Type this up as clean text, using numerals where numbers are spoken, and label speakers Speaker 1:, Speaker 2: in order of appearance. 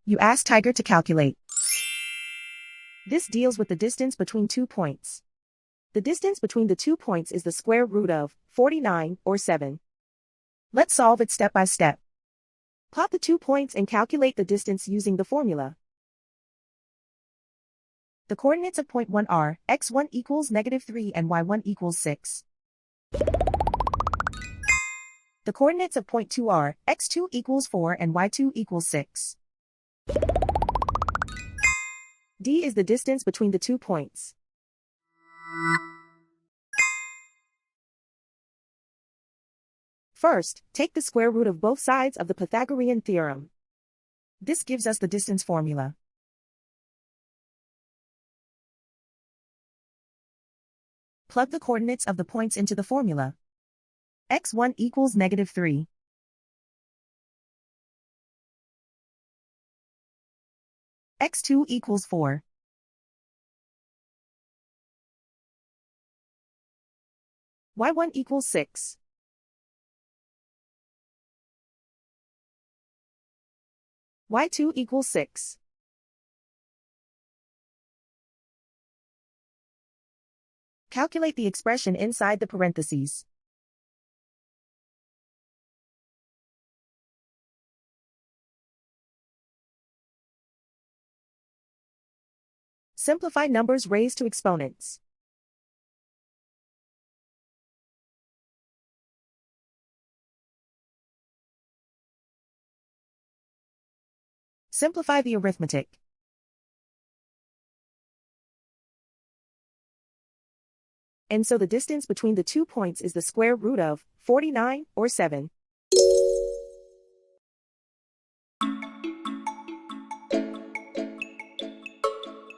Speaker 1: You ask Tiger to calculate. This deals with the distance between 2 points. The distance between the 2 points is the square root of 49, or 7. Let's solve it step by step. Plot the 2 points and calculate the distance using the formula. The coordinates of point 1 are x1 equals -3 and y1 equals 6. The coordinates of point 2 are x2 equals 4 and y2 equals 6. D is the distance between the 2 points. First, take the square root of both sides of the Pythagorean theorem. This gives us the distance formula. Plug the coordinates of the points into the formula. x1 equals -3. x2 equals 4. y1 equals 6. y2 equals 6. Calculate the expression inside the parentheses. Simplify numbers raised to exponents. Simplify the arithmetic. And so the distance between the 2 points is the square root of 49, or 7.